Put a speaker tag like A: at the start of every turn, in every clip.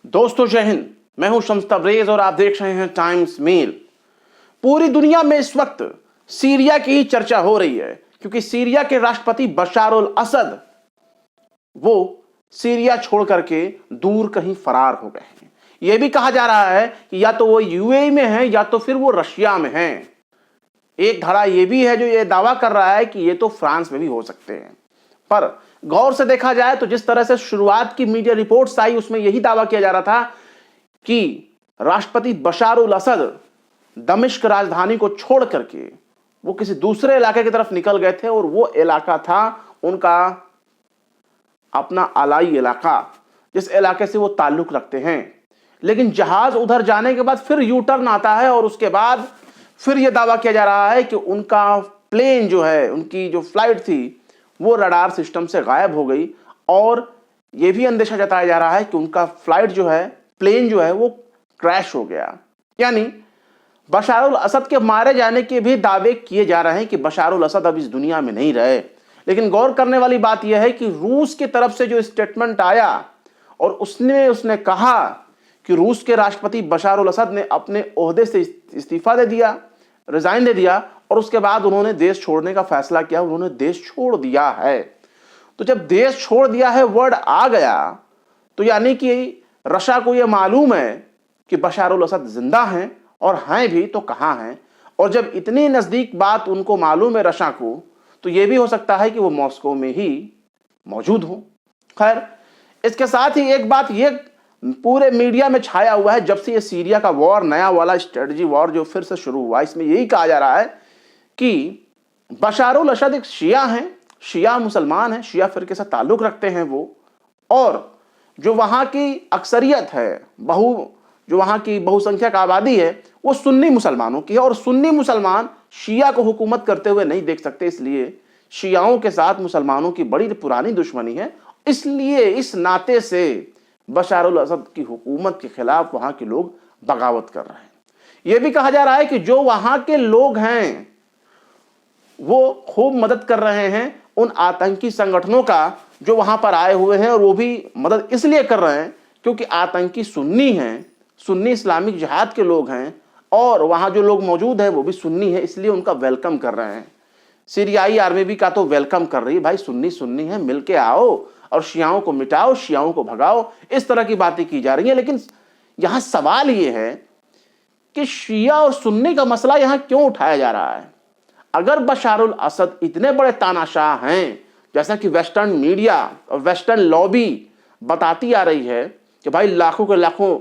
A: दोस्तों जय हिंद। मैं हूं शम्स तबरेज और आप देख रहे हैं टाइम्स मेल। पूरी दुनिया में इस वक्त सीरिया की ही चर्चा हो रही है क्योंकि सीरिया के राष्ट्रपति बशार अल असद वो सीरिया छोड़ करके दूर कहीं फरार हो गए हैं। यह भी कहा जा रहा है कि या तो वो यूएई में है या तो फिर वो रशिया में है। एक धड़ा यह भी है जो ये दावा कर रहा है कि ये तो फ्रांस में भी हो सकते हैं। पर गौर से देखा जाए तो जिस तरह से शुरुआत की मीडिया रिपोर्ट्स आई उसमें यही दावा किया जा रहा था कि राष्ट्रपति बशार अल असद दमिश्क राजधानी को छोड़ करके वो किसी दूसरे इलाके की तरफ निकल गए थे और वो इलाका था उनका अपना अलाई इलाका, जिस इलाके से वो ताल्लुक रखते हैं। लेकिन जहाज उधर जाने के बाद फिर यू टर्न आता है और उसके बाद फिर यह दावा किया जा रहा है कि उनका प्लेन जो है, उनकी जो फ्लाइट थी वो रडार सिस्टम से गायब हो गई और यह भी अंदेशा जताया जा रहा है कि उनका फ्लाइट जो है, प्लेन जो है वो क्रैश हो गया। यानी बशार अल असद के मारे जाने के भी दावे किए जा रहे हैं कि बशार अल असद अब इस दुनिया में नहीं रहे। लेकिन गौर करने वाली बात यह है कि रूस की तरफ से जो स्टेटमेंट आया और उसने कहा कि रूस के राष्ट्रपति बशार अल असद ने अपने ओहदे से इस्तीफा दे दिया, रिजाइन दे दिया और उसके बाद उन्होंने देश छोड़ने का फैसला किया। उन्होंने देश छोड़ दिया है। तो जब देश छोड़ दिया है, वर्ड आ गया, तो यानी कि रशिया को यह मालूम है कि बशार अल असद जिंदा हैं और हैं भी तो कहां हैं। और जब इतनी नजदीक बात उनको मालूम है रशिया को, तो यह भी हो सकता है कि वो मॉस्को में ही मौजूद हो। खैर, इसके साथ ही एक बात यह पूरे मीडिया में छाया हुआ है, जब से ये सीरिया का वॉर, नया वाला स्ट्रेटजी वॉर जो फिर से शुरू हुआ, इसमें यही कहा जा रहा है कि बशार अल असद एक शिया हैं, शिया मुसलमान हैं, शिया फिरके से ताल्लुक रखते हैं वो। और जो वहां की अक्सरियत है, जो वहां की बहुसंख्यक आबादी है, वो सुन्नी मुसलमानों की है और सुन्नी मुसलमान शिया को हुकूमत करते हुए नहीं देख सकते। इसलिए शियाओं के साथ मुसलमानों की बड़ी पुरानी दुश्मनी है। इसलिए इस नाते से बशार अल असद की हुकूमत के खिलाफ वहां के लोग बगावत कर रहे हैं। यह भी कहा जा रहा है कि जो वहां के लोग हैं वो खूब मदद कर रहे हैं उन आतंकी संगठनों का जो वहां पर आए हुए हैं, और वो भी मदद इसलिए कर रहे हैं क्योंकि आतंकी सुन्नी हैं, सुन्नी इस्लामिक जिहाद के लोग हैं और वहां जो लोग मौजूद हैं वो भी सुन्नी है, इसलिए उनका वेलकम कर रहे हैं। सीरियाई आर्मी भी का तो वेलकम कर रही है, भाई सुन्नी सुन्नी है, मिलके आओ और शियाओं को मिटाओ, शियाओं को भगाओ, इस तरह की बातें की जा रही हैं। लेकिन यहां सवाल यह है कि शिया और सुन्नी का मसला यहां क्यों उठाया जा रहा है। अगर बशार अल असद इतने बड़े तानाशाह हैं, जैसा कि वेस्टर्न मीडिया और वेस्टर्न लॉबी बताती आ रही है कि भाई लाखों के लाखों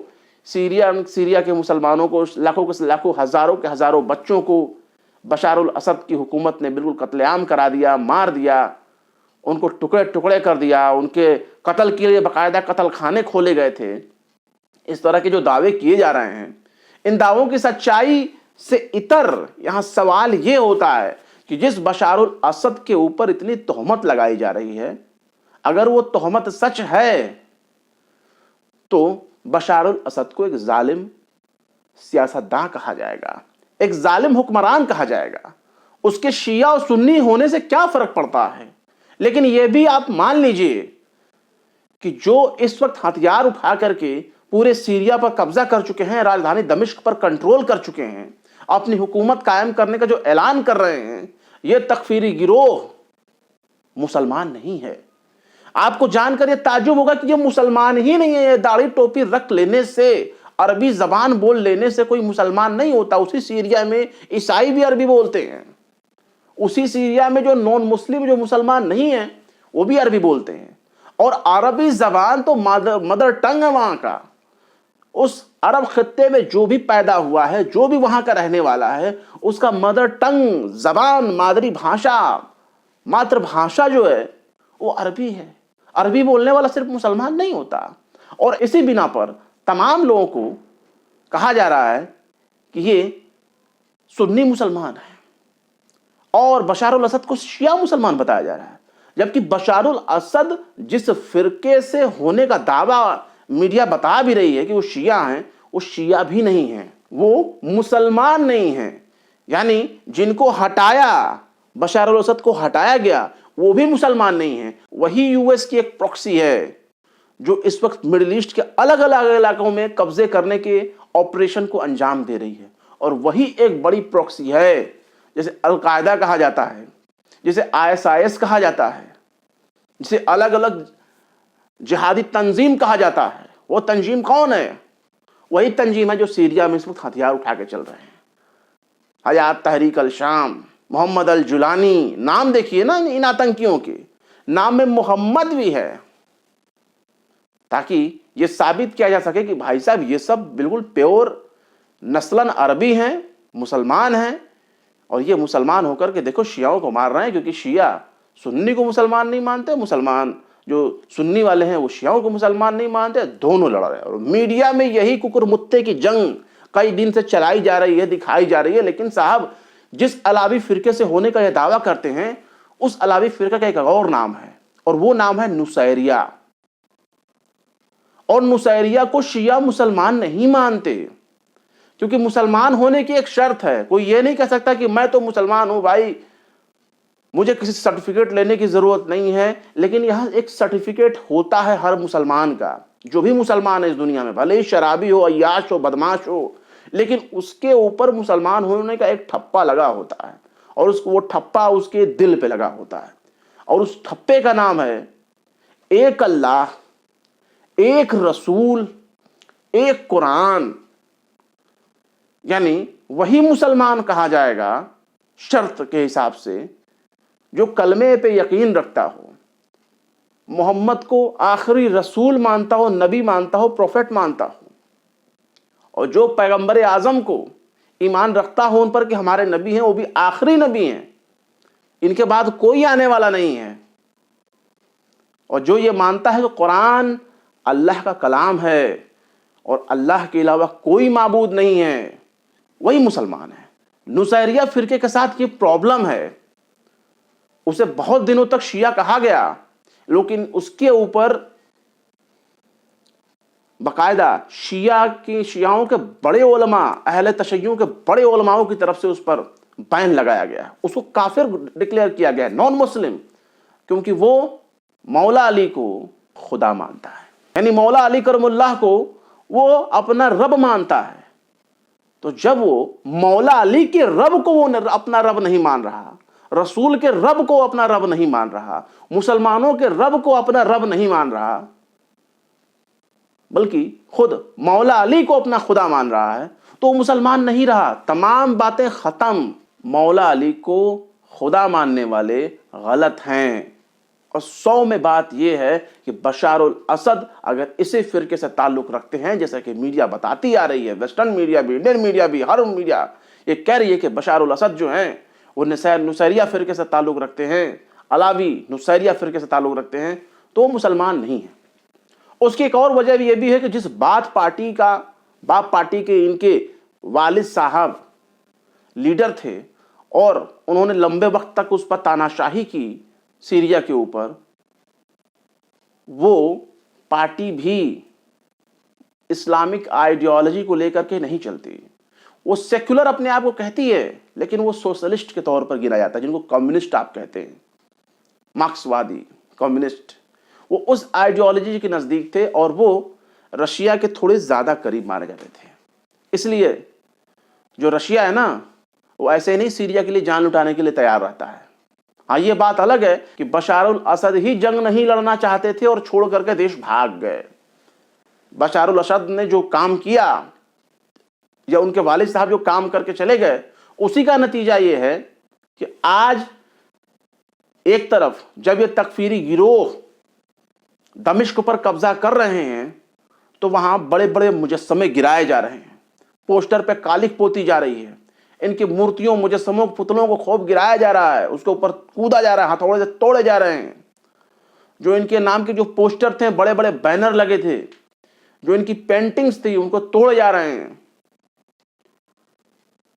A: सीरिया के मुसलमानों को, लाखों के लाखों, हजारों के हजारों बच्चों को बशार अल असद की हुकूमत ने बिल्कुल कत्लेआम करा दिया, मार दिया, उनको टुकड़े टुकड़े कर दिया, उनके कत्ल के लिए बाकायदा कत्ल खाने खोले गए थे। इस तरह के जो दावे किए जा रहे हैं, इन दावों की सच्चाई से इतर यहां सवाल यह होता है कि जिस बशार अल असद के ऊपर इतनी तोहमत लगाई जा रही है, अगर वो तोहमत सच है तो बशार अल असद को एक जालिम सियासतदां कहा जाएगा, एक जालिम हुक्मरान कहा जाएगा। उसके शिया और सुन्नी होने से क्या फर्क पड़ता है। लेकिन यह भी आप मान लीजिए कि जो इस वक्त हथियार उठा करके पूरे सीरिया पर कब्जा कर चुके हैं, राजधानी दमिश्क पर कंट्रोल कर चुके हैं, अपनी हुकूमत कायम करने का जो ऐलान कर रहे हैं, यह तकफीरी गिरोह मुसलमान नहीं है। आपको जानकर यह ताज्जुब होगा कि यह मुसलमान ही नहीं है। यह दाढ़ी टोपी रख लेने से, अरबी जबान बोल लेने से कोई मुसलमान नहीं होता। उसी सीरिया में ईसाई भी अरबी बोलते हैं, उसी सीरिया में जो नॉन मुस्लिम, जो मुसलमान नहीं है, वो भी अरबी बोलते हैं। और अरबी जबान तो मदर टंग है वहां का। उस अरब खित्ते में जो भी पैदा हुआ है, जो भी वहां का रहने वाला है, उसका मदर टंग, जबान, मादरी भाषा, मातृभाषा जो है वो अरबी है। अरबी बोलने वाला सिर्फ मुसलमान नहीं होता। और इसी बिना पर तमाम लोगों को कहा जा रहा है कि ये सुन्नी मुसलमान है और बशार अल असद को शिया मुसलमान बताया जा रहा है। जबकि बशार अल असद जिस फिरके से होने का दावा मीडिया बता भी रही है कि वो शिया हैं, वो शिया भी नहीं हैं, वो मुसलमान नहीं हैं। यानी जिनको हटाया, बशार अल असद को हटाया गया, वो भी मुसलमान नहीं हैं। वही यूएस की एक प्रॉक्सी है जो इस वक्त मिडिल ईस्ट के अलग अलग इलाकों में कब्जे करने के ऑपरेशन को अंजाम दे रही है। और वही एक बड़ी प्रॉक्सी है, जैसे अलकायदा कहा जाता है, जिसे ISIS कहा जाता है, जिसे अलग अलग जिहादी तंजीम कहा जाता है। वो तंजीम कौन है? वही तंजीम है जो सीरिया में इस वक्त हथियार उठा के चल रहे हैं। हयात तहरीक अल शाम, मोहम्मद अल जुलानी, नाम देखिए ना इन आतंकियों के, नाम में मोहम्मद भी है, ताकि ये साबित किया जा सके कि भाई साहब ये सब बिल्कुल प्योर नस्लन अरबी हैं, मुसलमान हैं। और ये मुसलमान होकर के देखो शियाओं को मार रहे हैं, क्योंकि शिया सुन्नी को मुसलमान नहीं मानते, मुसलमान जो सुन्नी वाले हैं वो शियाओं को मुसलमान नहीं मानते, दोनों लड़ रहे हैं। और मीडिया में यही कुकुर मुत्ते की जंग कई दिन से चलाई जा रही है, दिखाई जा रही है। लेकिन साहब जिस अलावी फिरके से होने का यह दावा करते हैं, उस अलावी फिरका का एक और नाम है, और वो नाम है नुसैरिया। और नुसैरिया को शिया मुसलमान नहीं मानते, क्योंकि मुसलमान होने की एक शर्त है। कोई ये नहीं कह सकता कि मैं तो मुसलमान हूं भाई, मुझे किसी सर्टिफिकेट लेने की जरूरत नहीं है। लेकिन यहां एक सर्टिफिकेट होता है हर मुसलमान का, जो भी मुसलमान है इस दुनिया में, भले ही शराबी हो, अय्याश हो, बदमाश हो, लेकिन उसके ऊपर मुसलमान होने का एक ठप्पा लगा होता है, और उसको वो ठप्पा उसके दिल पे लगा होता है। और उस ठप्पे का नाम है एक अल्लाह, एक रसूल, एक कुरान। यानी वही मुसलमान कहा जाएगा शर्त के हिसाब से जो कलमे पे यकीन रखता हो, मोहम्मद को आखिरी रसूल मानता हो, नबी मानता हो, प्रोफेट मानता हो, और जो पैगंबर आजम को ईमान रखता हो उन पर कि हमारे नबी हैं, वो भी आखिरी नबी हैं, इनके बाद कोई आने वाला नहीं है। और जो ये मानता है कि कुरान अल्लाह का कलाम है और अल्लाह के अलावा कोई माबूद नहीं है, वही मुसलमान है। नुसैरिया फिरके के साथ ये प्रॉब्लम है। उसे बहुत दिनों तक शिया कहा गया, लेकिन उसके ऊपर बाकायदा शियाओं के बड़े उलमा, अहले तशय्युं के बड़े उलमाओं की तरफ से उस पर बैन लगाया गया, उसको काफिर डिक्लेयर किया गया, नॉन मुस्लिम, क्योंकि वो मौला अली को खुदा मानता है। यानी मौला अली करमुल्लाह को वो अपना रब मानता है। तो जब वो मौला अली के रब को वो अपना रब नहीं मान रहा, रसूल के रब को अपना रब नहीं मान रहा, मुसलमानों के रब को अपना रब नहीं मान रहा, बल्कि खुद मौला अली को अपना खुदा मान रहा है, तो मुसलमान नहीं रहा। तमाम बातें खत्म। मौला अली को खुदा मानने वाले गलत हैं। और 100 में बात यह है कि बशार उल असद अगर इसी फिरके से ताल्लुक रखते हैं, जैसा कि मीडिया बताती आ रही है, वेस्टर्न मीडिया भी, इंडियन मीडिया भी, हर मीडिया ये कह रही है कि बशार उल असद जो हैं वो नुसैरिया फिरके से ताल्लुक रखते हैं, अलावी नुसैरिया फिरके से ताल्लुक रखते हैं, तो वो मुसलमान नहीं है। उसकी एक और वजह भी ये भी है कि जिस बाप पार्टी के इनके वालिद साहब लीडर थे और उन्होंने लंबे वक्त तक उस पर तानाशाही की सीरिया के ऊपर, वो पार्टी भी इस्लामिक आइडियोलॉजी को लेकर के नहीं चलती। वो सेक्युलर अपने आप को कहती है, लेकिन वो सोशलिस्ट के तौर पर गिना जाता है, जिनको कम्युनिस्ट आप कहते हैं, मार्क्सवादी कम्युनिस्ट। वो उस आइडियोलॉजी के नजदीक थे और वो रशिया के थोड़े ज्यादा करीब माने जाते थे। इसलिए जो रशिया है ना, वो ऐसे नहीं सीरिया के लिए जान लुटाने के लिए तैयार रहता है। हाँ, ये बात अलग है कि बशार उल असद ही जंग नहीं लड़ना चाहते थे और छोड़ करके देश भाग गए। बशार उल असद ने जो काम किया या उनके वालिद साहब जो काम करके चले गए, उसी का नतीजा ये है कि आज एक तरफ जब ये तकफीरी गिरोह दमिश्क पर कब्जा कर रहे हैं, तो वहां बड़े बड़े मुजस्समे गिराए जा रहे हैं, पोस्टर पे कालिक पोती जा रही है, इनकी मूर्तियों, मुजस्समों, पुतलों को खूब गिराया जा रहा है, उसके ऊपर कूदा जा रहा है, हथौड़े से तोड़े जा रहे हैं। जो इनके नाम के जो पोस्टर थे, बड़े बड़े बैनर लगे थे, जो इनकी पेंटिंग्स थी, उनको तोड़े जा रहे हैं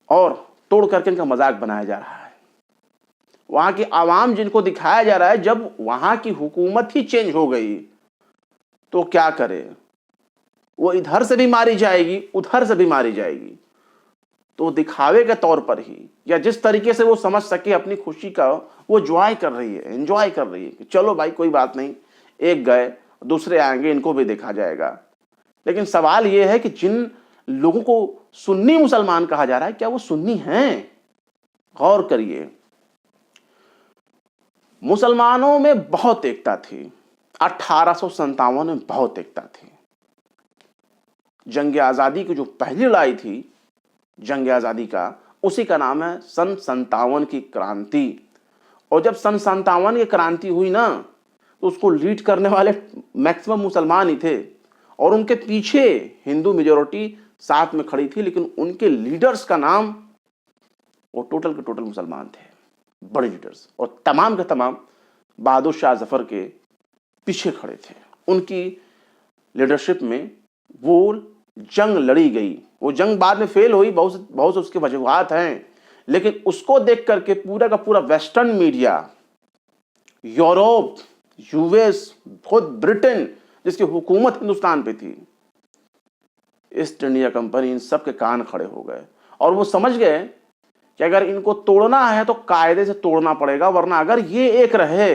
A: और तोड़ करके इनका मजाक बनाया जा रहा है। वहां की आवाम जिनको दिखाया जा रहा है, जब वहां की हुकूमत ही चेंज हो गई तो क्या करे, वो इधर से भी मारी जाएगी, उधर से भी मारी जाएगी। तो दिखावे के तौर पर ही, या जिस तरीके से वो समझ सके अपनी खुशी का, वो एंजॉय कर रही है कि चलो भाई कोई बात नहीं, एक गए दूसरे आएंगे, इनको भी देखा जाएगा। लेकिन सवाल यह है कि जिन लोगों को सुन्नी मुसलमान कहा जा रहा है, क्या वो सुन्नी हैं? गौर करिए, मुसलमानों में बहुत एकता थी। 1857 में बहुत एकता थी। जंग आजादी की जो पहली लड़ाई थी, जंग आजादी का, उसी का नाम है सन 57 की क्रांति। और जब सन 57 की क्रांति हुई ना, तो उसको लीड करने वाले मैक्सिमम मुसलमान ही थे और उनके पीछे हिंदू मेजोरिटी साथ में खड़ी थी, लेकिन उनके लीडर्स का नाम, वो टोटल के टोटल मुसलमान थे, बड़े लीडर्स, और तमाम के तमाम बहादुर शाह जफर के पीछे खड़े थे। उनकी लीडरशिप में वो जंग लड़ी गई। वो जंग बाद में फेल हुई, बहुत से उसके वजूहात हैं, लेकिन उसको देख करके पूरा का पूरा वेस्टर्न मीडिया, यूरोप, यूएस, खुद ब्रिटेन जिसकी हुकूमत हिंदुस्तान पे थी, ईस्ट इंडिया कंपनी, इन सब के कान खड़े हो गए और वो समझ गए कि अगर इनको तोड़ना है तो कायदे से तोड़ना पड़ेगा, वरना अगर ये एक रहे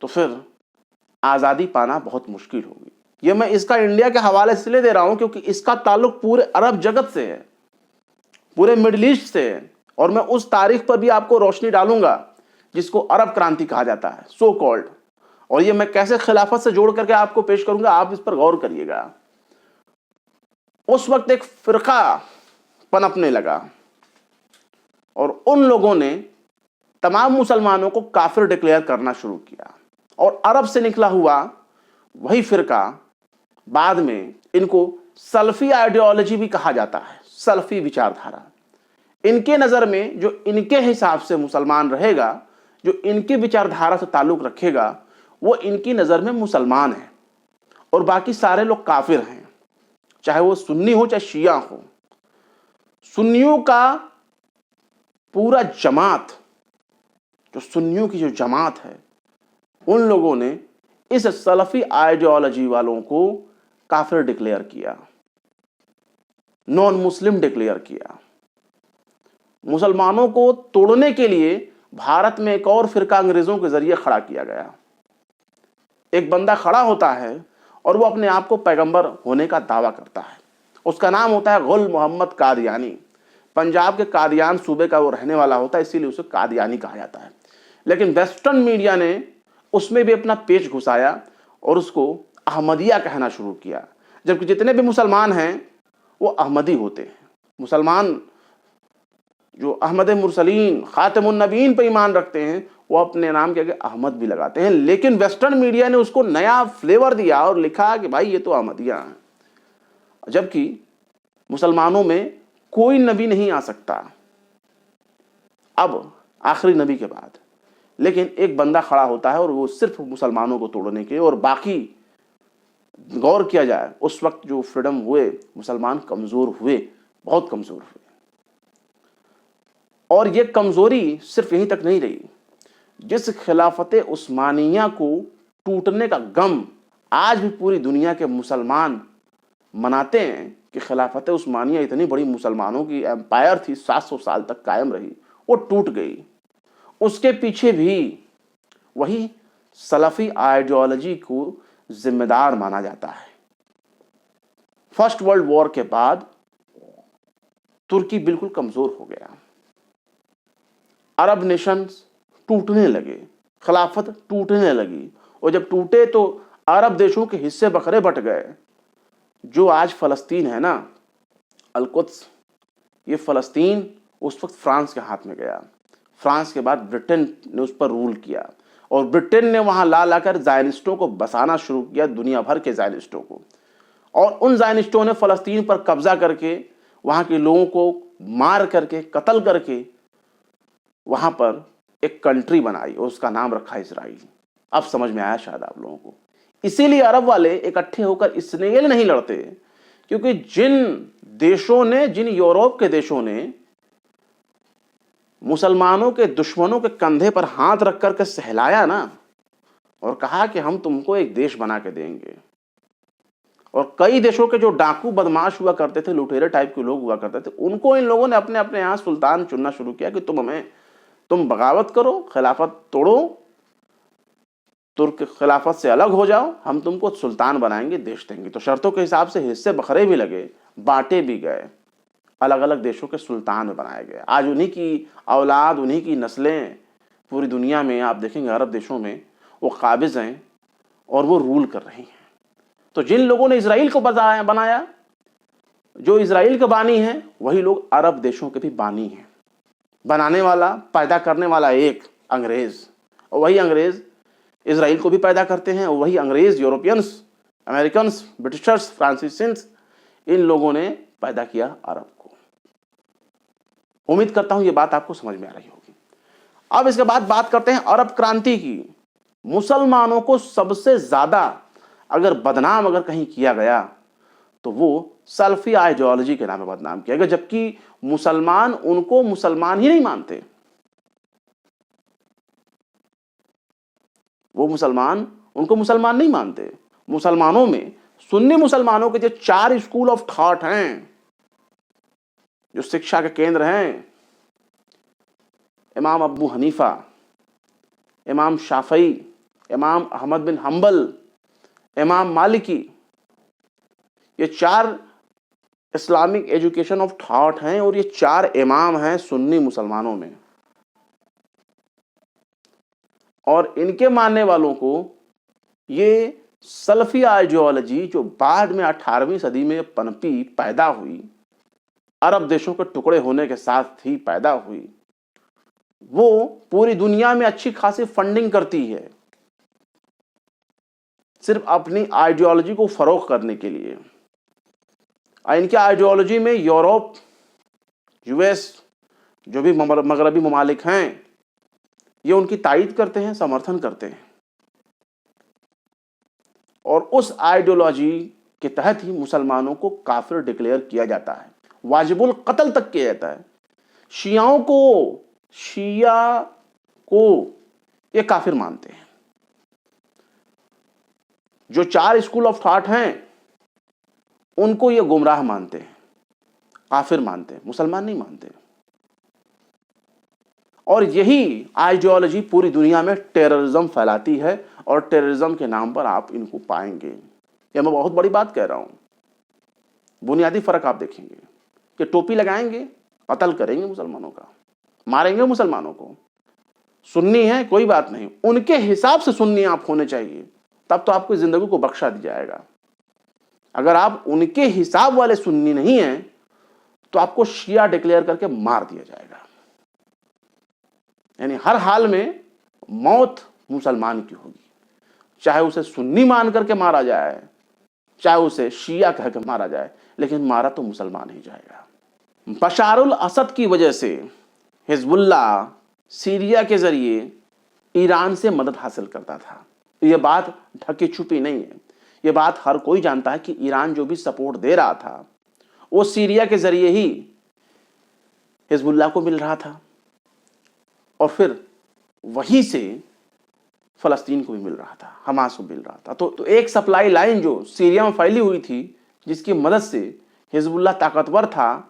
A: तो फिर आजादी पाना बहुत मुश्किल होगी। ये मैं इसका इंडिया के हवाले से इसलिए दे रहा हूं क्योंकि इसका ताल्लुक पूरे अरब जगत से है, पूरे मिडिल ईस्ट से है, और मैं उस तारीख पर भी आपको रोशनी डालूंगा जिसको अरब क्रांति कहा जाता है, सो कॉल्ड। और ये मैं कैसे खिलाफत से जोड़ करके आपको पेश करूंगा, आप इस पर गौर करिएगा। उस वक्त एक फिरका पनपने लगा और उन लोगों ने तमाम मुसलमानों को काफिर डिक्लेयर करना शुरू किया, और अरब से निकला हुआ वही फिरका बाद में, इनको सल्फी आइडियोलॉजी भी कहा जाता है, सल्फी विचारधारा। इनके नजर में जो इनके हिसाब से मुसलमान रहेगा, जो इनकी विचारधारा से ताल्लुक रखेगा, वो इनकी नजर में मुसलमान है और बाकी सारे लोग काफिर हैं, चाहे वो सुन्नी हो चाहे शिया हो। सुन्नियों का पूरा जमात, जो सुन्नियों की जो जमात है, उन लोगों ने इस सलफी आइडियोलॉजी वालों को काफिर डिक्लेयर किया, नॉन मुस्लिम डिक्लेयर किया। मुसलमानों को तोड़ने के लिए भारत में एक और फिरका अंग्रेजों के जरिए खड़ा किया गया। एक बंदा खड़ा होता है और वो अपने आप को पैगंबर होने का दावा करता है। उसका नाम होता है गुल मोहम्मद कादियानी। पंजाब के कादियान सूबे का वो रहने वाला होता है, इसीलिए उसे कादियानी कहा जाता है। लेकिन वेस्टर्न मीडिया ने उसमें भी अपना पेच घुसाया और उसको अहमदिया कहना शुरू किया, जबकि जितने भी मुसलमान हैं वो अहमदी होते हैं। मुसलमान जो अहमद मुरसलीन, खातमुन नबीन पर ईमान रखते हैं, वो अपने नाम के आगे अहमद भी लगाते हैं। लेकिन वेस्टर्न मीडिया ने उसको नया फ्लेवर दिया और लिखा कि भाई ये तो अहमदिया हैं, जबकि मुसलमानों में कोई नबी नहीं आ सकता अब आखिरी नबी के बाद। लेकिन एक बंदा खड़ा होता है और वो सिर्फ मुसलमानों को तोड़ने के, और बाकी गौर किया जाए उस वक्त जो फ्रीडम हुए, मुसलमान कमजोर हुए, बहुत कमजोर हुए। और ये कमजोरी सिर्फ यहीं तक नहीं रही, जिस खिलाफत उस्मानिया को टूटने का गम आज भी पूरी दुनिया के मुसलमान मनाते हैं कि खिलाफत उस्मानिया इतनी बड़ी मुसलमानों की एम्पायर थी, 700 साल तक कायम रही, वो टूट गई। उसके पीछे भी वही सलफी आइडियोलॉजी को जिम्मेदार माना जाता है। फर्स्ट वर्ल्ड वॉर के बाद तुर्की बिल्कुल कमजोर हो गया, अरब नेशंस टूटने लगे, खिलाफत टूटने लगी, और जब टूटे तो अरब देशों के हिस्से बखरे बट गए। जो आज फलस्तीन है ना, अल-कुद्स, ये फलस्तीन उस वक्त फ्रांस के हाथ में गया। फ्रांस के बाद ब्रिटेन ने उस पर रूल किया और ब्रिटेन ने वहां ला लाकर ज़ायनिस्टों को बसाना शुरू किया, दुनिया भर के ज़ायनिस्टों को। और उन ज़ायनिस्टों ने फलस्तीन पर कब्जा करके वहां के लोगों को मार करके, कत्ल करके वहां पर एक कंट्री बनाई और उसका नाम रखा इजराइल। अब समझ में आया शायद आप लोगों को। इसीलिए अरब वाले इकट्ठे होकर इसलिए नहीं लड़ते क्योंकि जिन देशों ने, जिन यूरोप के देशों ने मुसलमानों के दुश्मनों के कंधे पर हाथ रख करके सहलाया ना, और कहा कि हम तुमको एक देश बना के देंगे, और कई देशों के जो डाकू बदमाश हुआ करते थे, लुटेरे टाइप के लोग हुआ करते थे, उनको इन लोगों ने अपने अपने यहाँ सुल्तान चुनना शुरू किया कि तुम बगावत करो, खिलाफत तोड़ो, तुर्क खिलाफत से अलग हो जाओ, हम तुमको सुल्तान बनाएंगे, देश देंगे। तो शर्तों के हिसाब से हिस्से बखरे भी लगे, बांटे भी गए, अलग अलग देशों के सुल्तान बनाए गए। आज उन्हीं की औलाद, उन्हीं की नस्लें पूरी दुनिया में, आप देखेंगे अरब देशों में वो काबिज हैं और वो रूल कर रही हैं। तो जिन लोगों ने इसराइल को बनाया, जो इसराइल के बानी हैं, वही लोग अरब देशों के भी बानी हैं। बनाने वाला, पैदा करने वाला एक अंग्रेज, और वही अंग्रेज इसराइल को भी पैदा करते हैं, और वही अंग्रेज यूरोपियंस, अमेरिकन्स, ब्रिटिशर्स, फ्रांसीसियंस, इन लोगों ने पैदा किया अरब को। उम्मीद करता हूं ये बात आपको समझ में आ रही होगी। अब इसके बाद बात करते हैं अरब क्रांति की। मुसलमानों को सबसे ज्यादा अगर बदनाम अगर कहीं किया गया तो वो सल्फी आइडियोलॉजी के नाम पे बदनाम किया गया, जबकि मुसलमान उनको मुसलमान ही नहीं मानते। वो मुसलमान उनको मुसलमान नहीं मानते। मुसलमानों में, सुन्नी मुसलमानों के जो 4 स्कूल ऑफ थॉट हैं, जो शिक्षा के केंद्र हैं, इमाम अबू हनीफा, इमाम शाफई, इमाम अहमद बिन हंबल, इमाम मालिकी, ये 4 इस्लामिक एजुकेशन ऑफ थॉट हैं, और ये 4 इमाम हैं सुन्नी मुसलमानों में। और इनके मानने वालों को ये सल्फी आइडियोलॉजी, जो बाद में 18वीं सदी में पनपी, पैदा हुई, अरब देशों के टुकड़े होने के साथ ही पैदा हुई, वो पूरी दुनिया में अच्छी खासी फंडिंग करती है, सिर्फ अपनी आइडियोलॉजी को फरोग करने के लिए। इनके आइडियोलॉजी में यूरोप, यूएस, जो भी मगरबी ममालिक हैं, ये उनकी तायीद करते हैं, समर्थन करते हैं, और उस आइडियोलॉजी के तहत ही मुसलमानों को काफिर डिक्लेयर किया जाता है, वाजिबुल कत्ल तक किया जाता है। शिया को ये काफिर मानते हैं। जो 4 स्कूल ऑफ थॉट हैं उनको ये गुमराह मानते हैं, काफिर मानते हैं, मुसलमान नहीं मानते। और यही आइडियोलॉजी पूरी दुनिया में टेररिज्म फैलाती है, और टेररिज्म के नाम पर आप इनको पाएंगे। ये मैं बहुत बड़ी बात कह रहा हूं। बुनियादी फर्क आप देखेंगे कि टोपी लगाएंगे, कत्ल करेंगे मुसलमानों का, मारेंगे मुसलमानों को। सुन्नी है कोई बात नहीं, उनके हिसाब से सुन्नी आप होने चाहिए, तब तो आपको जिंदगी को बख्शा दी जाएगा। अगर आप उनके हिसाब वाले सुन्नी नहीं हैं तो आपको शिया डिक्लेयर करके मार दिया जाएगा। यानी हर हाल में मौत मुसलमान की होगी, चाहे उसे सुन्नी मान करके मारा जाए, चाहे उसे शिया कहकर मारा जाए, लेकिन मारा तो मुसलमान ही जाएगा। बशारुल असद की वजह से हिजबुल्लाह सीरिया के जरिए ईरान से मदद हासिल करता था। यह बात ढकी छुपी नहीं है, यह बात हर कोई जानता है कि ईरान जो भी सपोर्ट दे रहा था वो सीरिया के जरिए ही हिजबुल्लाह को मिल रहा था, और फिर वहीं से फलस्तीन को भी मिल रहा था, हमास को मिल रहा था। तो एक सप्लाई लाइन जो सीरिया में फैली हुई थी, जिसकी मदद से हिजबुल्लाह ताकतवर था,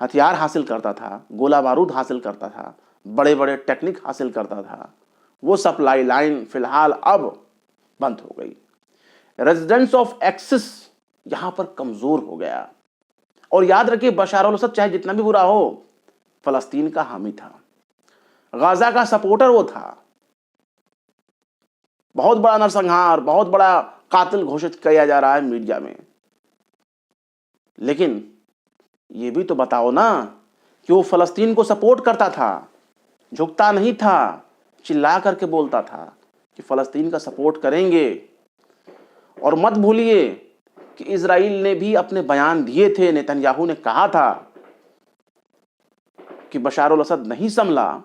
A: हथियार हासिल करता था, गोला बारूद हासिल करता था, बड़े बड़े टेक्निक हासिल करता था, वो सप्लाई लाइन फिलहाल अब बंद हो गई। रेजिडेंस ऑफ एक्सिस यहां पर कमजोर हो गया। और याद रखिए, बशार अल असद चाहे जितना भी बुरा हो, फलस्तीन का हामी था, गाजा का सपोर्टर वो था। बहुत बड़ा नरसंहार, बहुत बड़ा कातिल घोषित किया जा रहा है मीडिया में, लेकिन ये भी तो बताओ ना कि वो फलस्तीन को सपोर्ट करता था, झुकता नहीं था, चिल्ला करके बोलता था कि फलस्तीन का सपोर्ट करेंगे। और मत भूलिए कि इजराइल ने भी अपने बयान दिए थे, नेतन्याहू ने कहा था कि बशार अल असद नहीं संभला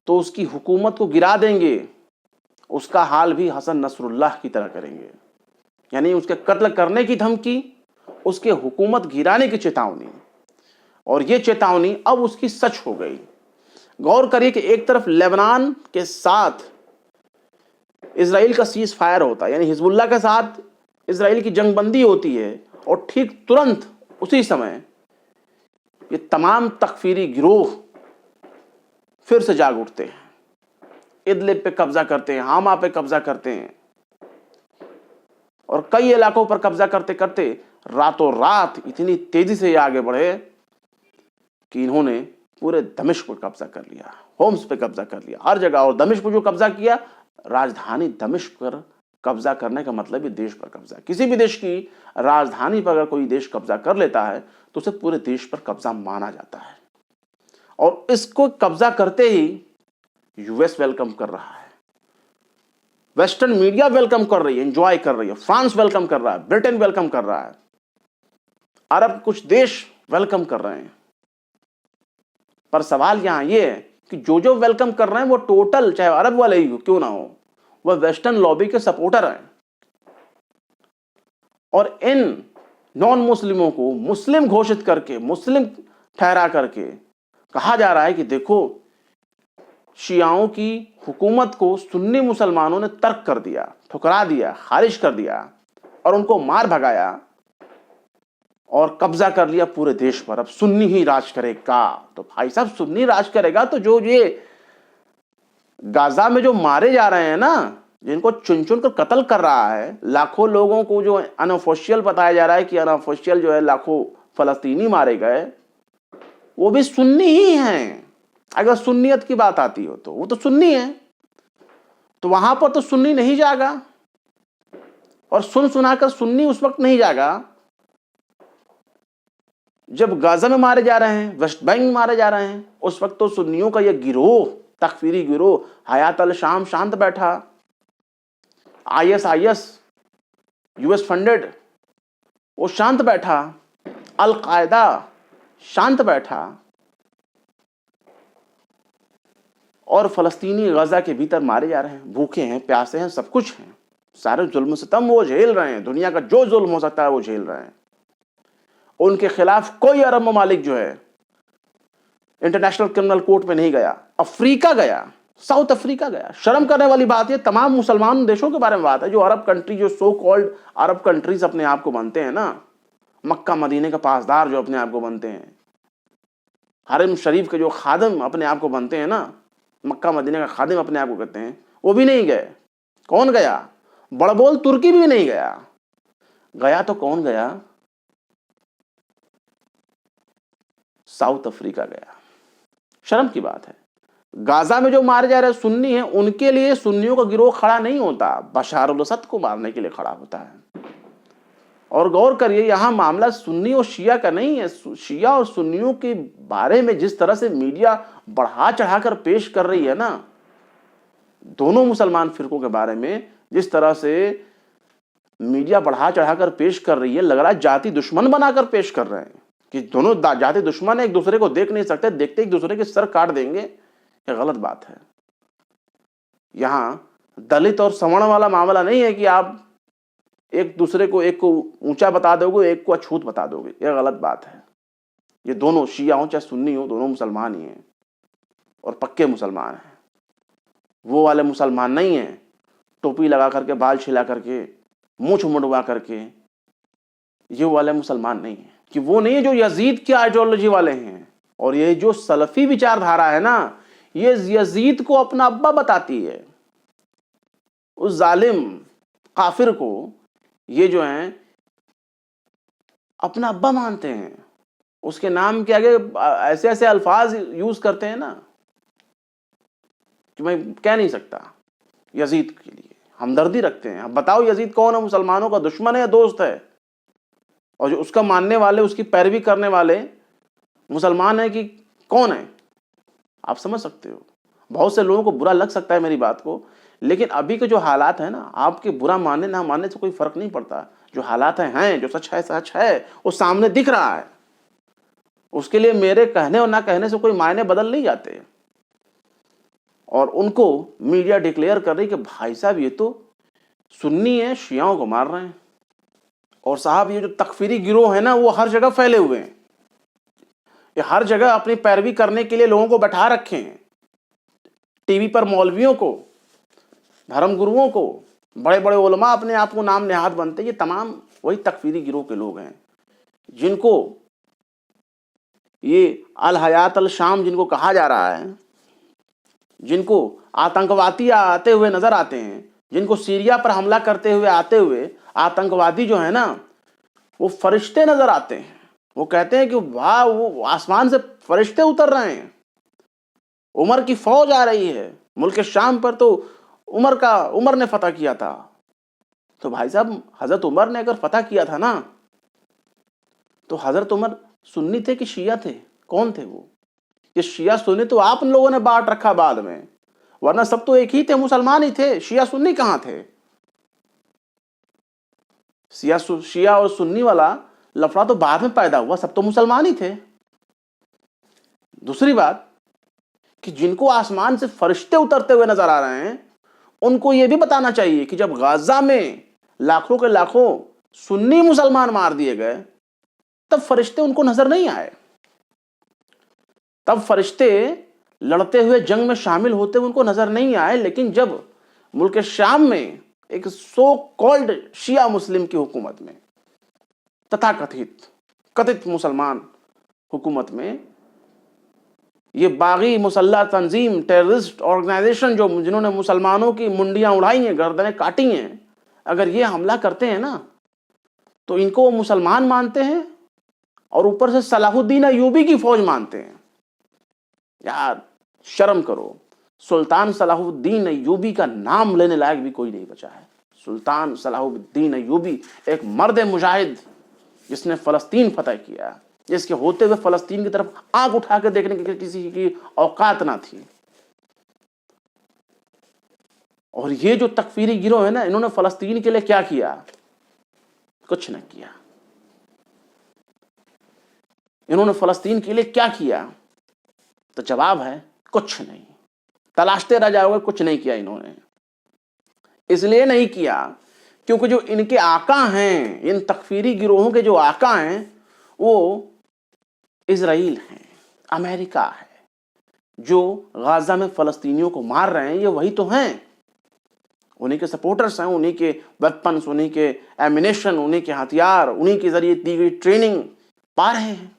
A: तो उसकी हुकूमत को गिरा देंगे, उसका हाल भी हसन नसरुल्लाह की तरह करेंगे। यानी उसके कत्ल करने की धमकी, उसके हुकूमत गिराने की चेतावनी, और यह चेतावनी अब उसकी सच हो गई। गौर करिए कि एक तरफ लेबनान के साथ इजराइल का सीज फायर होता है, यानी हिजबुल्लाह के साथ इजराइल की जंगबंदी होती है, और ठीक तुरंत उसी समय ये तमाम तकफीरी गिरोह फिर से जाग उठते हैं, इदलिब पे कब्जा करते हैं, हामा पे कब्जा करते हैं और कई इलाकों पर कब्जा करते करते रातों रात इतनी तेजी से ये आगे बढ़े कि इन्होंने पूरे दमिश्क पर कब्जा कर लिया, होम्स पे कब्जा कर लिया, हर जगह। और दमिश्क पर जो कब्जा किया, राजधानी दमिश्क पर कब्जा करने का मतलब ही देश पर कब्जा। किसी भी देश की राजधानी पर अगर कोई देश कब्जा कर लेता है तो उसे पूरे देश पर कब्जा माना जाता है। और इसको कब्जा करते ही यूएस वेलकम कर रहा है, वेस्टर्न मीडिया वेलकम कर रही है, एंजॉय कर रही है, फ्रांस वेलकम कर रहा है, ब्रिटेन वेलकम कर रहा है, अरब कुछ देश वेलकम कर रहे हैं। पर सवाल यहां यह है कि जो वेलकम कर रहे हैं वो टोटल, चाहे अरब वाले ही क्यों ना हो, वह वेस्टर्न लॉबी के सपोर्टर हैं। और इन नॉन मुस्लिमों को मुस्लिम घोषित करके, मुस्लिम ठहरा करके कहा जा रहा है कि देखो, शियाओं की हुकूमत को सुन्नी मुसलमानों ने तर्क कर दिया, ठुकरा दिया, खारिज कर दिया और उनको मार भगाया और कब्जा कर लिया पूरे देश पर। अब सुन्नी ही राज करेगा। तो भाई साहब, सुन्नी राज करेगा तो जो ये गाजा में जो मारे जा रहे हैं ना, जिनको चुन चुन कर कत्ल कर रहा है, लाखों लोगों को जो अनऑफिशियल बताया जा रहा है कि अनऑफिशियल जो है लाखों फलस्तीनी मारे गए, वो भी सुन्नी ही हैं। अगर सुन्नियत की बात आती हो तो वो तो सुन्नी है, तो वहां पर तो सुन्नी नहीं जागा। और सुनाकर सुन्नी उस वक्त नहीं जागा जब गाजा में मारे जा रहे हैं, वेस्ट बैंक में मारे जा रहे हैं। उस वक्त तो सुन्नियों का यह गिरोह, तकफीरी गिरोह, हयात अल शाम शांत बैठा, ISIS US फंडेड वो शांत बैठा, अल कायदा शांत बैठा, और फलस्तीनी गजा के भीतर मारे जा रहे हैं, भूखे हैं, प्यासे हैं, सब कुछ हैं, सारे जुल्म सितम वो झेल रहे हैं, दुनिया का जो जुल्म हो सकता है वो झेल रहे हैं। उनके खिलाफ कोई अरब ममालिक जो है इंटरनेशनल क्रिमिनल कोर्ट में नहीं गया। अफ्रीका गया, साउथ अफ्रीका गया। शर्म करने वाली बात है, तमाम मुसलमान देशों के बारे में बात है, जो अरब कंट्री, जो सो कॉल्ड अरब कंट्रीज अपने आप को बनते हैं ना, मक्का मदीने का पासदार जो अपने आप को बनते हैं, हरम शरीफ के जो खादिम अपने आप को बनते हैं ना, मक्का मदीने का खादिम अपने आप को कहते हैं, वो भी नहीं गए। कौन गया? बड़बोल तुर्की भी नहीं गया। गया तो कौन गया? साउथ अफ्रीका गया। शर्म की बात है। गाजा में जो मारे जा रहे सुन्नी हैं, उनके लिए सुन्नियों का गिरोह खड़ा नहीं होता, बशार अल असद को मारने के लिए खड़ा होता है। और गौर करिए, यहां मामला सुन्नी और शिया का नहीं है। शिया और सुन्नियों के बारे में जिस तरह से मीडिया बढ़ा चढ़ाकर पेश कर रही है ना, दोनों मुसलमान फिरकों के बारे में जिस तरह से मीडिया बढ़ा चढ़ाकर पेश कर रही है, लग रहा है जाति दुश्मन बनाकर पेश कर रहे हैं कि दोनों जाति दुश्मन एक दूसरे को देख नहीं सकते, देखते एक दूसरे के सर काट देंगे। यह गलत बात है। यहां दलित और सवर्ण वाला मामला नहीं है कि आप एक दूसरे को, एक को ऊंचा बता दोगे, एक को अछूत बता दोगे। यह गलत बात है। ये दोनों शिया हो चाहे सुन्नी हो, दोनों मुसलमान ही हैं और पक्के मुसलमान हैं। वो वाले मुसलमान नहीं हैं टोपी लगा करके, बाल छिला करके, मूंछ मुंडवा करके। ये वाले मुसलमान नहीं है, कि वो नहीं है जो यजीद की आइडियोलॉजी वाले हैं। और ये जो सलफी विचारधारा है ना, ये यजीद को अपना अब्बा बताती है। उस जालिम काफिर को ये जो हैं अपना अब्बा मानते हैं। उसके नाम के आगे ऐसे ऐसे अल्फाज यूज करते हैं ना कि मैं कह नहीं सकता। यजीद के लिए हमदर्दी रखते हैं। अब बताओ यजीद कौन है? मुसलमानों का दुश्मन है या दोस्त है? और जो उसका मानने वाले, उसकी पैरवी करने वाले मुसलमान है कि कौन है? आप समझ सकते हो। बहुत से लोगों को बुरा लग सकता है मेरी बात को, लेकिन अभी के जो हालात है ना, आपके बुरा मानने ना मानने से कोई फर्क नहीं पड़ता। जो हालात हैं, जो सच है वो सामने दिख रहा है। उसके लिए मेरे कहने और ना कहने से कोई मायने बदल नहीं जाते। और उनको मीडिया डिक्लेयर कर रही कि भाई साहब ये तो सुन्नी है, शियाओं को मार रहे हैं। और साहब ये जो तकफीरी गिरोह है ना, वो हर जगह फैले हुए हैं। ये हर जगह अपनी पैरवी करने के लिए लोगों को बैठा रखे हैं। टीवी पर मौलवियों को, धर्म गुरुओं को, बड़े बड़े उलमा अपने आप को नाम नेहाद बनते। ये तमाम वही तकफीरी गिरोह के लोग हैं जिनको ये अल हयात अल शाम जिनको कहा जा रहा है, जिनको आतंकवादी आते हुए नजर आते हैं, जिनको सीरिया पर हमला करते हुए आते हुए आतंकवादी जो है ना, वो फरिश्ते नजर आते हैं। वो कहते हैं कि वाह, वो आसमान से फरिश्ते उतर रहे हैं, उमर की फौज आ रही है। मुल्क शाम पर तो उमर ने फतह किया था। तो भाई साहब, हजरत उमर ने अगर फतह किया था ना, तो हजरत उमर सुन्नी थे कि शिया थे? कौन थे वो? ये शिया सुन्नी तो आप लोगों ने बांट रखा बाद में, वरना सब तो एक ही थे, मुसलमान ही थे। शिया सुन्नी कहां थे? शिया और सुन्नी वाला लफड़ा तो बाद में पैदा हुआ, सब तो मुसलमान ही थे। दूसरी बात कि जिनको आसमान से फरिश्ते उतरते हुए नजर आ रहे हैं, उनको यह भी बताना चाहिए कि जब गाजा में लाखों के लाखों सुन्नी मुसलमान मार दिए गए, तब फरिश्ते उनको नजर नहीं आए। तब फरिश्ते लड़ते हुए जंग में शामिल होते उनको नजर नहीं आए। लेकिन जब मुल्क शाम में एक सो कॉल्ड शिया मुस्लिम की हुकूमत में, तथा कथित मुसलमान हुकूमत में, ये बागी मुसल्लह तंजीम, टेररिस्ट ऑर्गेनाइजेशन जिन्होंने मुसलमानों की मुंडियां उड़ाई हैं, गर्दनें काटी हैं, अगर ये हमला करते हैं ना, तो इनको वो मुसलमान मानते हैं और ऊपर से सलाहुद्दीन अय्यूबी की फौज मानते हैं। यार शर्म करो। सुल्तान सलाहुद्दीन अय्यूबी का नाम लेने लायक भी कोई नहीं बचा है। सुल्तान सलाहुद्दीन अय्यूबी एक मर्द मुजाहिद, जिसने फलस्तीन फतह किया, जिसके होते हुए फलस्तीन की तरफ आंख उठा के देखने की किसी की औकात ना थी। और ये जो तकफीरी गिरोह है ना, इन्होंने फलस्तीन के लिए क्या किया? कुछ न किया। इन्होंने फलस्तीन के लिए क्या किया? तो जवाब है कुछ नहीं। तलाशते रह जाओगे, कुछ नहीं किया इन्होंने। इसलिए नहीं किया क्योंकि जो इनके आका हैं, इन तकफीरी गिरोहों के जो आका हैं, वो इजराइल है, अमेरिका है। जो गाजा में फलस्तीनियों को मार रहे हैं, ये वही तो हैं। उन्हीं के सपोर्टर्स हैं, उन्हीं के वेपन्स, उन्हीं के एमिनेशन, उन्हीं के हथियार, उन्हीं के जरिए दी गई ट्रेनिंग पा रहे हैं।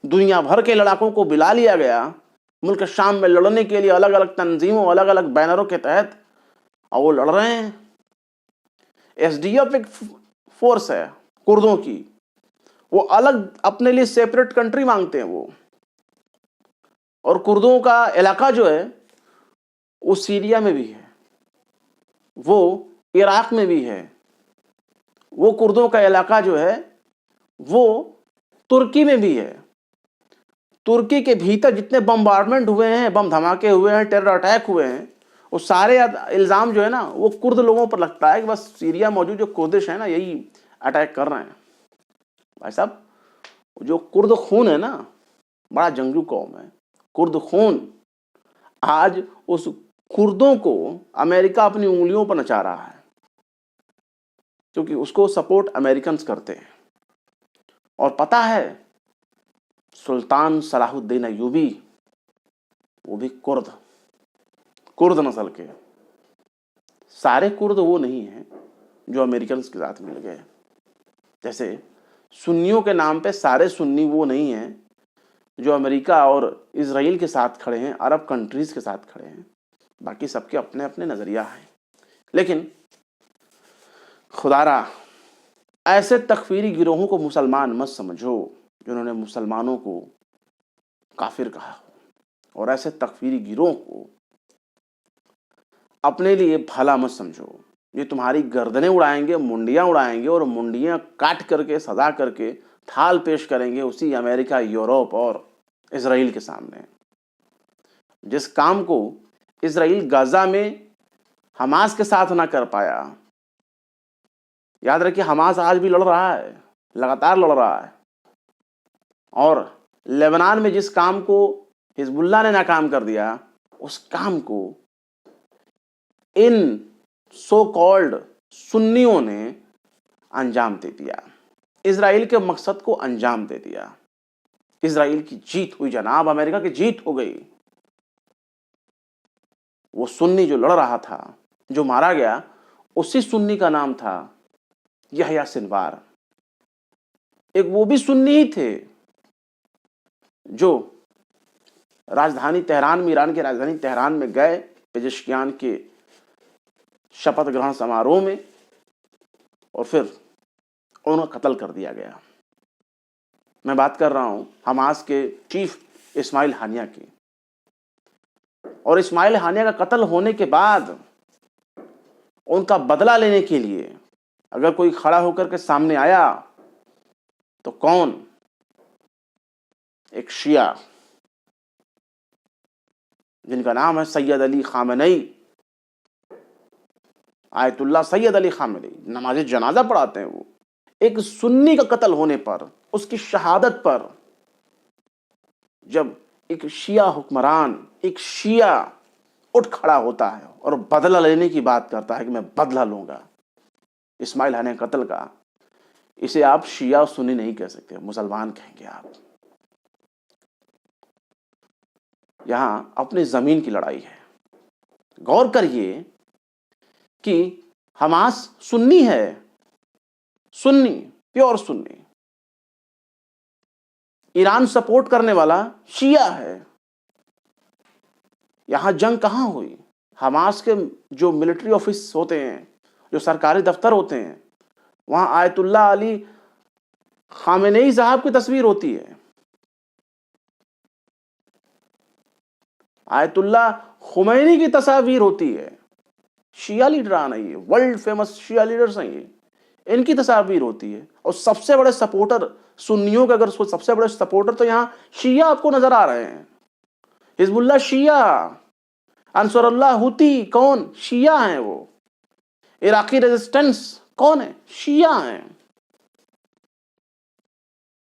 A: दुनिया भर के लड़ाकों को बुला लिया गया मुल्क शाम में लड़ने के लिए, अलग अलग तंजीमों, अलग अलग बैनरों के तहत, और वो लड़ रहे हैं। एसडीएफ एक फोर्स है कुर्दों की, वो अलग अपने लिए सेपरेट कंट्री मांगते हैं वो। और कुर्दों का इलाका जो है वो सीरिया में भी है, वो इराक में भी है, वो कुर्दों का इलाका जो है वो तुर्की में भी है। तुर्की के भीतर जितने बम्बार्डमेंट हुए हैं, बम धमाके हुए हैं, टेरर अटैक हुए हैं, वो सारे इल्जाम जो है ना, वो कुर्द लोगों पर लगता है कि बस सीरिया मौजूद जो कुर्दिश है ना, यही अटैक कर रहे हैं। भाई साहब, जो कुर्द खून है ना, बड़ा जंगजू कौम है कुर्द खून। आज उस कुर्दों को अमेरिका अपनी उंगलियों पर नचा रहा है, क्योंकि उसको सपोर्ट अमेरिकन्स करते हैं। और पता है, सुल्तान सलाहुद्दीन अय्यूबी, वो भी कुर्द नस्ल के। सारे कुर्द वो नहीं हैं जो अमेरिकन्स के साथ मिल गए। जैसे सुन्नियों के नाम पे सारे सुन्नी वो नहीं हैं जो अमेरिका और इजराइल के साथ खड़े हैं, अरब कंट्रीज के साथ खड़े हैं। बाकी सबके अपने अपने नजरिया हैं। लेकिन खुदारा, ऐसे तकफीरी गिरोहों को मुसलमान मत समझो जिन्होंने मुसलमानों को काफिर कहा हो, और ऐसे तकफीरी गिरोह को अपने लिए भला मत समझो। ये तुम्हारी गर्दनें उड़ाएंगे, मुंडियां उड़ाएंगे, और मुंडियां काट करके, सजा करके थाल पेश करेंगे उसी अमेरिका, यूरोप और इजराइल के सामने। जिस काम को इजराइल गाजा में हमास के साथ ना कर पाया, याद रखिए, हमास आज भी लड़ रहा है, लगातार लड़ रहा है। और लेबनान में जिस काम को हिजबुल्लाह ने नाकाम कर दिया, उस काम को इन सो कॉल्ड सुन्नियों ने अंजाम दे दिया। इजराइल के मकसद को अंजाम दे दिया। इजराइल की जीत हुई जनाब, अमेरिका की जीत हो गई। वो सुन्नी जो लड़ रहा था, जो मारा गया, उसी सुन्नी का नाम था यहया सिनवार। एक वो भी सुन्नी ही थे जो राजधानी तेहरान में, ईरान की राजधानी तेहरान में गए पेजेश्कियान के शपथ ग्रहण समारोह में, और फिर उन्हें कत्ल कर दिया गया। मैं बात कर रहा हूं हमास के चीफ इस्माइल हानिया की। और इस्माइल हानिया का कत्ल होने के बाद उनका बदला लेने के लिए अगर कोई खड़ा होकर के सामने आया तो कौन? एक शिया जिनका नाम है Syed Ali Khamenei, Ayatollah Syed Ali Khamenei, नमाज जनाजा पढ़ाते हैं वो। एक सुन्नी का कत्ल होने पर, उसकी शहादत पर, जब एक शिया हुक्मरान, एक शिया उठ खड़ा होता है और बदला लेने की बात करता है कि मैं बदला लूंगा इस्माइल हानिया कत्ल का, इसे आप शिया और सुन्नी नहीं कह सकते, मुसलमान कहेंगे आप। यहां अपनी जमीन की लड़ाई है। गौर करिए कि हमास सुन्नी है, Sunni, pure Sunni. Iran support करने वाला शिया है। यहां जंग कहां हुई? हमास के जो मिलिट्री ऑफिस होते हैं, जो सरकारी दफ्तर होते हैं, वहां आयतुल्लाह अली खामेनेई साहब की तस्वीर होती है। आयतुल्लाह खुमैनी की तस्वीर होती है। शिया लीडर नहीं है, वर्ल्ड फेमस शिया लीडर्स हैं ये, इनकी तस्वीर होती है। और सबसे बड़े सपोर्टर सुन्नियों के, अगर सबसे बड़े सपोर्टर तो यहां शिया आपको नजर आ रहे हैं। हिजबुल्लाह शिया, अंसरुल्लाह हुती कौन? शिया हैं वो। इराकी रेजिस्टेंस कौन है? शिया हैं।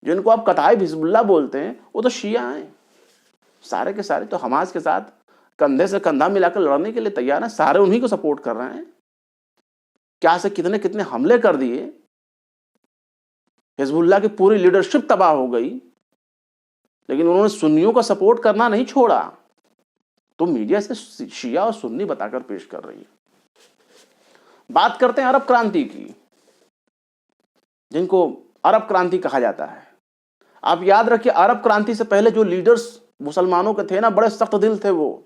A: जिनको आप कताइब हिजबुल्लाह बोलते हैं वो तो शिया हैं। सारे के सारे तो हमास के साथ कंधे से कंधा मिलाकर लड़ने के लिए तैयार हैं, सारे उन्हीं को सपोर्ट कर रहे हैं। क्या से कितने कितने हमले कर दिए, हिजबुल्लाह की पूरी लीडरशिप तबाह हो गई, लेकिन उन्होंने सुन्नियों का सपोर्ट करना नहीं छोड़ा। तो मीडिया से शिया और सुन्नी बताकर पेश कर रही है। बात करते हैं अरब क्रांति की, जिनको अरब क्रांति कहा जाता है। आप याद रखिए, अरब क्रांति से पहले जो लीडर्स मुसलमानों के थे ना, बड़े सख्त दिल थे वो,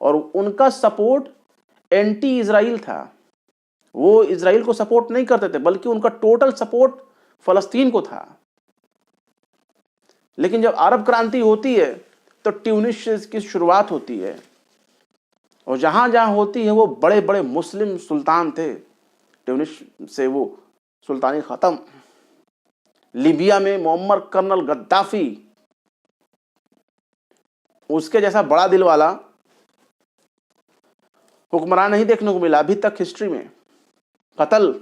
A: और उनका सपोर्ट एंटी इजराइल था। वो इजराइल को सपोर्ट नहीं करते थे, बल्कि उनका टोटल सपोर्ट फलस्तीन को था। लेकिन जब अरब क्रांति होती है तो ट्यूनिस से इसकी शुरुआत होती है, और जहां जहां होती है वो बड़े बड़े मुस्लिम सुल्तान थे। ट्यूनिस से वो सुल्तानी खत्म। लीबिया में मुअम्मर कर्नल गद्दाफी, उसके जैसा बड़ा दिल वाला हुक्मरान नहीं देखने को मिला अभी तक हिस्ट्री में। कत्ल।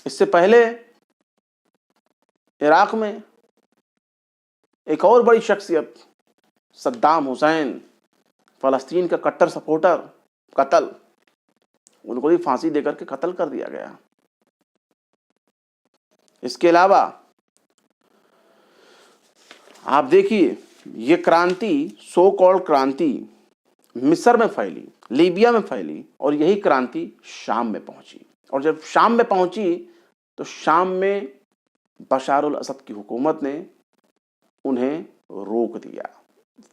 A: इससे पहले इराक में एक और बड़ी शख्सियत सद्दाम हुसैन, फलस्तीन का कट्टर सपोर्टर, कत्ल। उनको भी फांसी देकर के कत्ल कर दिया गया। इसके अलावा आप देखिए, ये क्रांति, सो कॉल्ड क्रांति मिस्र में फैली, लीबिया में फैली, और यही क्रांति शाम में पहुंची। और जब शाम में पहुंची तो शाम में बशारुल असद की हुकूमत ने उन्हें रोक दिया,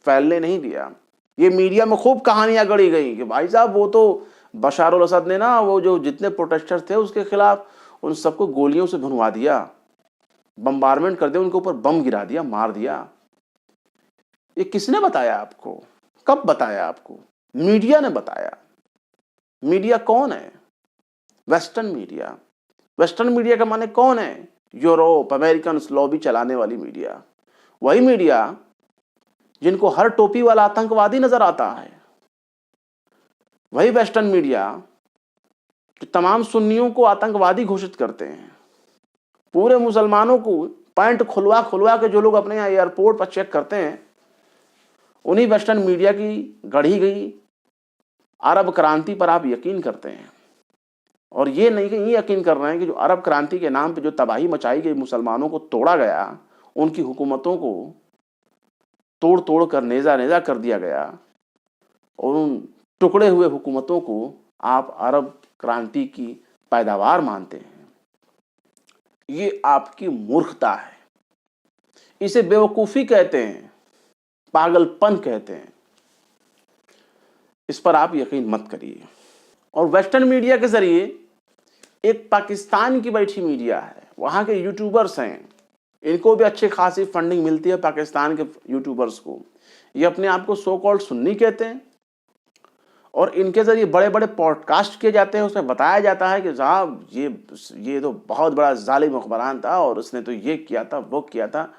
A: फैलने नहीं दिया। ये मीडिया में खूब कहानियां गढ़ी गई कि भाई साहब वो तो बशारुल असद ने ना, वो जो जितने प्रोटेस्टर्स थे उसके खिलाफ, उन सबको गोलियों से भुनवा दिया, बम्बारमेंट कर दिया, उनके ऊपर बम गिरा दिया, मार दिया। ये किसने बताया आपको? कब बताया आपको? मीडिया ने बताया। मीडिया कौन है? Western media. वेस्टर्न मीडिया का माने कौन है? यूरोप, अमेरिकन लॉबी चलाने वाली मीडिया। वही मीडिया जिनको हर टोपी वाला आतंकवादी नजर आता है। वही वेस्टर्न मीडिया जो तमाम सुन्नियों को आतंकवादी घोषित करते हैं। पूरे मुसलमानों को पैंट खुलवा खुलवा के जो लोग अपने यहाँ एयरपोर्ट पर चेक करते हैं, उन्हीं वेस्टर्न मीडिया की गढ़ी गई अरब क्रांति पर आप यकीन करते हैं। और ये नहीं कि ये यकीन कर रहे हैं कि जो अरब क्रांति के नाम पे जो तबाही मचाई गई, मुसलमानों को तोड़ा गया, उनकी हुकूमतों को तोड़ तोड़ कर नेजा नेजा कर दिया गया, और उन टुकड़े हुए हुकूमतों को आप अरब क्रांति की पैदावार मानते हैं। ये आपकी मूर्खता है, इसे बेवकूफ़ी कहते हैं। पागलपन कहते हैं, इस पर आप यकीन मत करिए। और वेस्टर्न मीडिया के जरिए एक पाकिस्तान की बैठी मीडिया है, वहां के यूट्यूबर्स हैं, इनको भी अच्छी खासी फंडिंग मिलती है पाकिस्तान के यूट्यूबर्स को। ये अपने आप को सो कॉल्ड सुन्नी कहते हैं और इनके जरिए बड़े बड़े पॉडकास्ट किए जाते हैं। उसमें बताया जाता है कि साहब ये तो बहुत बड़ा जालिम हुक्मरान था और उसने तो ये किया था, वो किया था,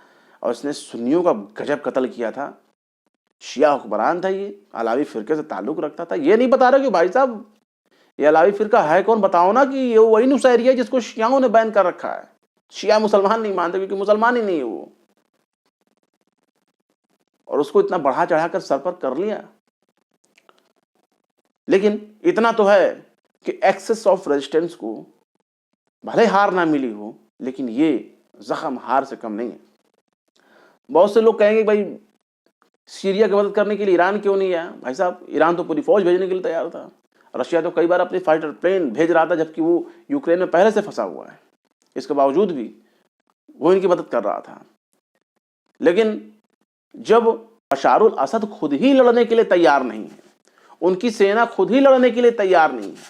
A: और उसने सुन्नियों का गजब कत्ल किया था, शिया हुक्मरान था, ये अलावी फिरके से ताल्लुक रखता था। ये नहीं बता रहे कि भाई साहब ये अलावी फिरका है कौन, बताओ ना कि ये वही नुसैरी है जिसको शियाओं ने बैन कर रखा है। शिया मुसलमान नहीं मानते क्योंकि मुसलमान ही नहीं है वो, और उसको इतना बढ़ा चढ़ाकर सर पर कर लिया। लेकिन इतना तो है कि एक्सेस ऑफ रेजिस्टेंस को भले हार ना मिली हो, लेकिन ये जख्म हार से कम नहीं है। बहुत से लोग कहेंगे भाई सीरिया की मदद करने के लिए ईरान क्यों नहीं आया? भाई साहब ईरान तो पूरी फौज भेजने के लिए तैयार था। रशिया तो कई बार अपनी फाइटर प्लेन भेज रहा था, जबकि वो यूक्रेन में पहले से फंसा हुआ है। इसके बावजूद भी वो इनकी मदद कर रहा था। लेकिन जब बशारुल असद खुद ही लड़ने के लिए तैयार नहीं है, उनकी सेना खुद ही लड़ने के लिए तैयार नहीं है,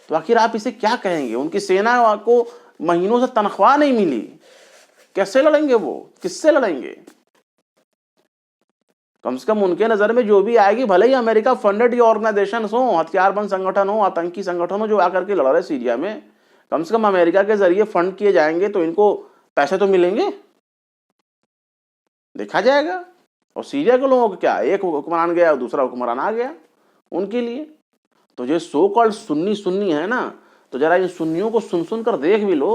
A: तो आखिर आप इसे क्या कहेंगे? उनकी सेना को महीनों से तनख्वाह नहीं मिली, कैसे लड़ेंगे वो? किससे लड़ेंगे? कम से कम उनके नजर में जो भी आएगी, भले ही अमेरिका फंडेड ये ऑर्गेनाइजेशन हो, हथियारबंद संगठन हो, आतंकी संगठन हो जो आकर के लड़ रहे सीरिया में, कम से कम अमेरिका के जरिए फंड किए जाएंगे तो इनको पैसे तो मिलेंगे, देखा जाएगा। और सीरिया के लोगों को क्या, एक हुक्मरान गया और दूसरा हुक्मरान आ गया उनके लिए। तो ये सो कॉल्ड सुन्नी है ना, तो जरा इन सुन्नियों को सुन सुन कर देख भी लो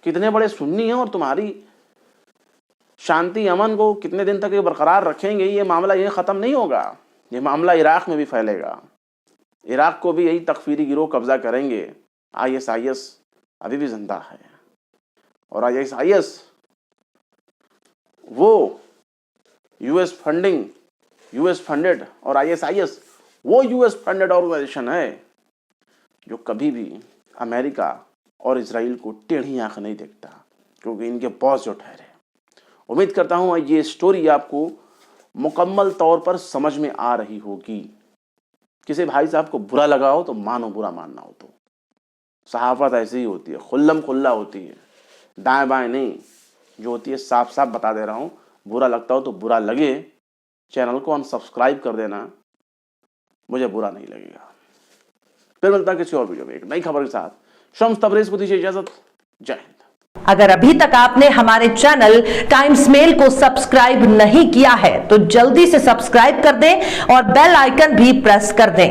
A: कितने बड़े सुन्नी हैं, और तुम्हारी शांति अमन को कितने दिन तक ये बरकरार रखेंगे। ये मामला यही ख़त्म नहीं होगा, ये मामला इराक में भी फैलेगा। इराक को भी यही तकफीरी गिरोह कब्जा करेंगे। ISIS अभी भी जिंदा है, और ISIS वो US फंडेड और ISIS वो US फंडेड ऑर्गेनाइजेशन है जो कभी भी अमेरिका और इजराइल को टेढ़ी आंख नहीं देखता, क्योंकि इनके बॉस जो ठहरे। उम्मीद करता हूं ये स्टोरी आपको मुकम्मल तौर पर समझ में आ रही होगी। किसी भाई साहब को बुरा लगा हो तो मानो, बुरा मानना हो तो। सहाफत ऐसी ही होती है, खुल्लम खुल्ला होती है, दाएं बाएं नहीं, जो होती है साफ साफ बता दे रहा हूं। बुरा लगता हो तो बुरा लगे, चैनल को अनसब्सक्राइब कर देना, मुझे बुरा नहीं लगेगा। फिर मिलता है किसी और वीडियो में एक नई खबर के साथ। शम्स तबरेज को दीजिए इजाजत। जय हिंद।
B: अगर अभी तक आपने हमारे चैनल टाइम्स मेल को सब्सक्राइब नहीं किया है तो जल्दी से सब्सक्राइब कर दें और बेल आइकन भी प्रेस कर दें।